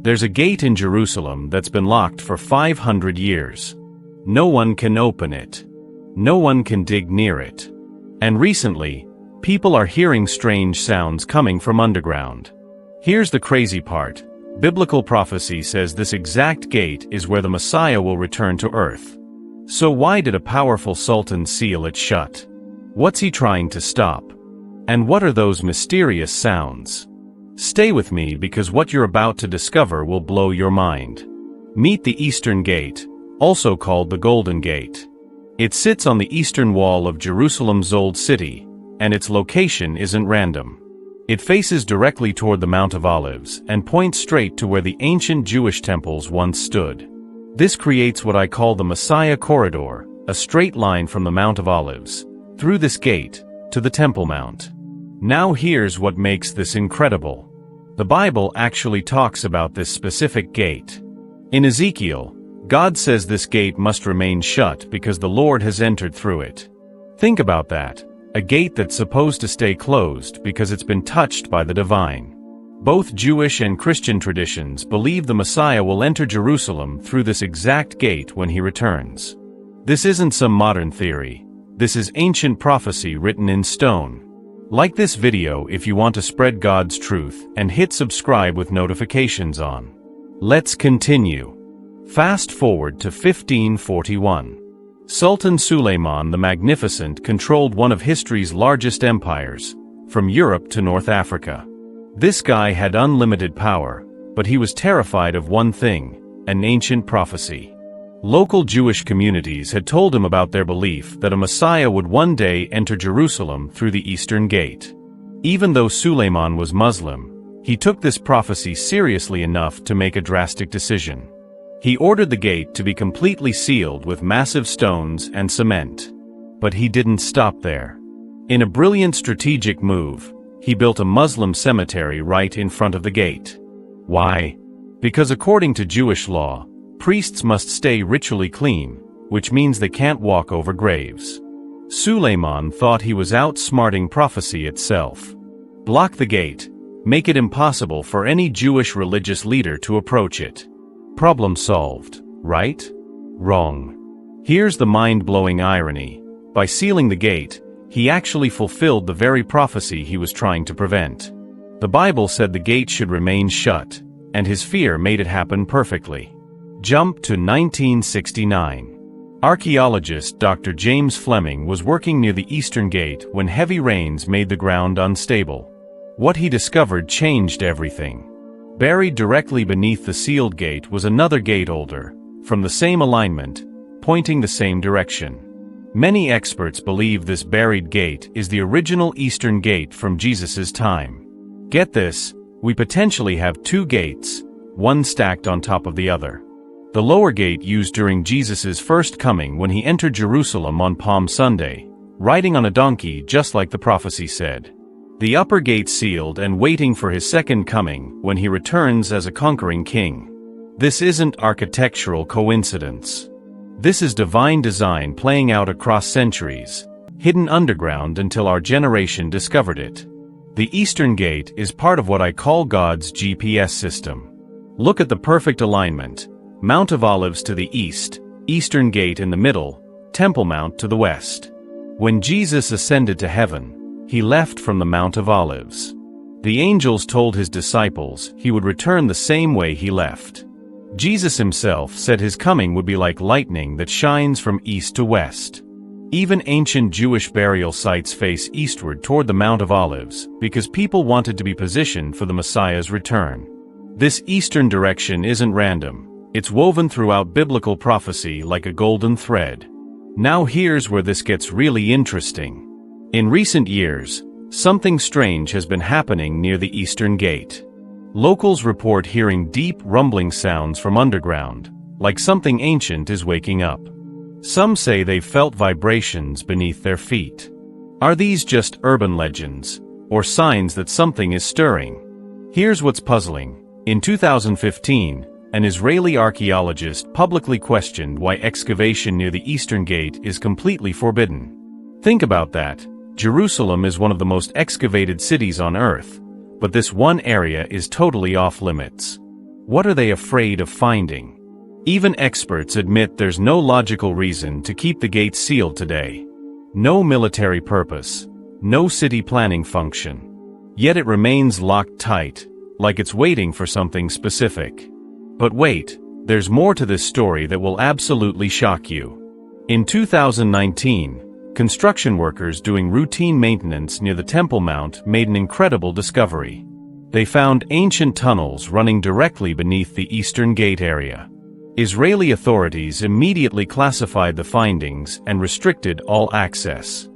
There's a gate in Jerusalem that's been locked for 500 years. No one can open it. No one can dig near it. And recently, people are hearing strange sounds coming from underground. Here's the crazy part. Biblical prophecy says this exact gate is where the Messiah will return to earth. So why did a powerful sultan seal it shut? What's he trying to stop? And what are those mysterious sounds? Stay with me because what you're about to discover will blow your mind. Meet the Eastern Gate, also called the Golden Gate. It sits on the eastern wall of Jerusalem's Old City, and its location isn't random. It faces directly toward the Mount of Olives and points straight to where the ancient Jewish temples once stood. This creates what I call the Messiah Corridor, a straight line from the Mount of Olives, through this gate, to the Temple Mount. Now here's what makes this incredible. The Bible actually talks about this specific gate. In Ezekiel, God says this gate must remain shut because the Lord has entered through it. Think about that. A gate that's supposed to stay closed because it's been touched by the divine. Both Jewish and Christian traditions believe the Messiah will enter Jerusalem through this exact gate when he returns. This isn't some modern theory. This is ancient prophecy written in stone. Like this video if you want to spread God's truth and hit subscribe with notifications on. Let's continue. Fast forward to 1541. Sultan Suleiman the Magnificent controlled one of history's largest empires, from Europe to North Africa. This guy had unlimited power, but he was terrified of one thing, an ancient prophecy. Local Jewish communities had told him about their belief that a Messiah would one day enter Jerusalem through the Eastern Gate. Even though Suleiman was Muslim, he took this prophecy seriously enough to make a drastic decision. He ordered the gate to be completely sealed with massive stones and cement. But he didn't stop there. In a brilliant strategic move, he built a Muslim cemetery right in front of the gate. Why? Because according to Jewish law, priests must stay ritually clean, which means they can't walk over graves. Suleiman thought he was outsmarting prophecy itself. Block the gate, make it impossible for any Jewish religious leader to approach it. Problem solved, right? Wrong. Here's the mind-blowing irony. By sealing the gate, he actually fulfilled the very prophecy he was trying to prevent. The Bible said the gate should remain shut, and his fear made it happen perfectly. Jump to 1969. Archaeologist Dr. James Fleming was working near the Eastern Gate when heavy rains made the ground unstable. What he discovered changed everything. Buried directly beneath the sealed gate was another gate older, from the same alignment, pointing the same direction. Many experts believe this buried gate is the original Eastern Gate from Jesus' time. Get this, we potentially have two gates, one stacked on top of the other. The lower gate used during Jesus' first coming when he entered Jerusalem on Palm Sunday, riding on a donkey just like the prophecy said. The upper gate sealed and waiting for his second coming when he returns as a conquering king. This isn't architectural coincidence. This is divine design playing out across centuries, hidden underground until our generation discovered it. The Eastern Gate is part of what I call God's GPS system. Look at the perfect alignment. Mount of Olives to the east, Eastern Gate in the middle, Temple Mount to the west. When Jesus ascended to heaven, he left from the Mount of Olives. The angels told his disciples he would return the same way he left. Jesus himself said his coming would be like lightning that shines from east to west. Even ancient Jewish burial sites face eastward toward the Mount of Olives because people wanted to be positioned for the Messiah's return. This eastern direction isn't random. It's woven throughout biblical prophecy like a golden thread. Now here's where this gets really interesting. In recent years, something strange has been happening near the Eastern Gate. Locals report hearing deep rumbling sounds from underground, like something ancient is waking up. Some say they've felt vibrations beneath their feet. Are these just urban legends, or signs that something is stirring? Here's what's puzzling. In 2015, an Israeli archaeologist publicly questioned why excavation near the Eastern Gate is completely forbidden. Think about that. Jerusalem is one of the most excavated cities on earth, but this one area is totally off limits. What are they afraid of finding? Even experts admit there's no logical reason to keep the gate sealed today. No military purpose, no city planning function. Yet it remains locked tight, like it's waiting for something specific. But wait, there's more to this story that will absolutely shock you. In 2019, construction workers doing routine maintenance near the Temple Mount made an incredible discovery. They found ancient tunnels running directly beneath the Eastern Gate area. Israeli authorities immediately classified the findings and restricted all access.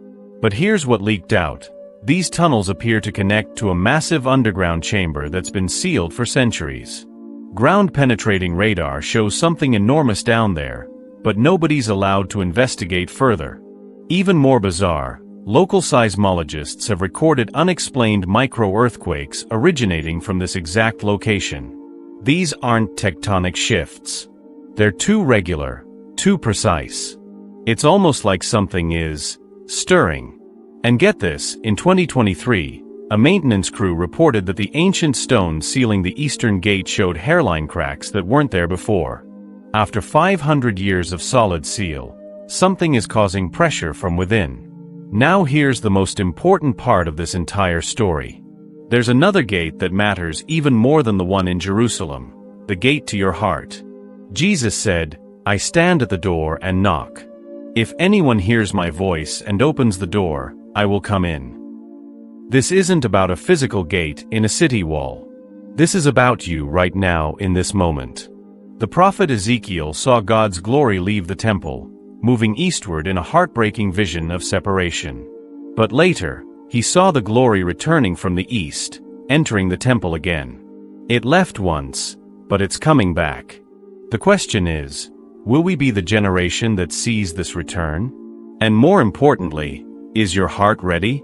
But here's what leaked out. These tunnels appear to connect to a massive underground chamber that's been sealed for centuries. Ground-penetrating radar shows something enormous down there, but nobody's allowed to investigate further. Even more bizarre, local seismologists have recorded unexplained micro-earthquakes originating from this exact location. These aren't tectonic shifts. They're too regular, too precise. It's almost like something is stirring. And get this, in 2023, a maintenance crew reported that the ancient stone sealing the Eastern Gate showed hairline cracks that weren't there before. After 500 years of solid seal, something is causing pressure from within. Now here's the most important part of this entire story. There's another gate that matters even more than the one in Jerusalem, the gate to your heart. Jesus said, "I stand at the door and knock. If anyone hears my voice and opens the door, I will come in." This isn't about a physical gate in a city wall. This is about you right now in this moment. The prophet Ezekiel saw God's glory leave the temple, moving eastward in a heartbreaking vision of separation. But later, he saw the glory returning from the east, entering the temple again. It left once, but it's coming back. The question is, will we be the generation that sees this return? And more importantly, is your heart ready?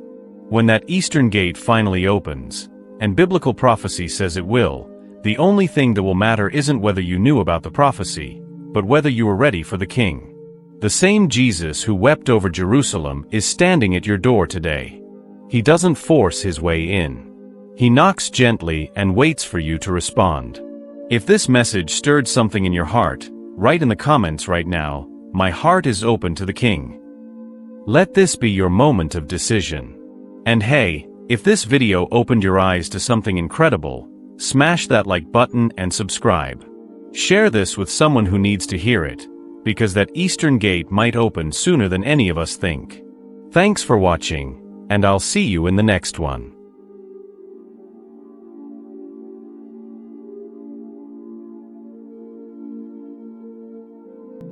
When that Eastern Gate finally opens, and biblical prophecy says it will, the only thing that will matter isn't whether you knew about the prophecy, but whether you were ready for the King. The same Jesus who wept over Jerusalem is standing at your door today. He doesn't force his way in. He knocks gently and waits for you to respond. If this message stirred something in your heart, write in the comments right now, "My heart is open to the King." Let this be your moment of decision. And hey, if this video opened your eyes to something incredible, smash that like button and subscribe. Share this with someone who needs to hear it, because that Eastern Gate might open sooner than any of us think. Thanks for watching, and I'll see you in the next one.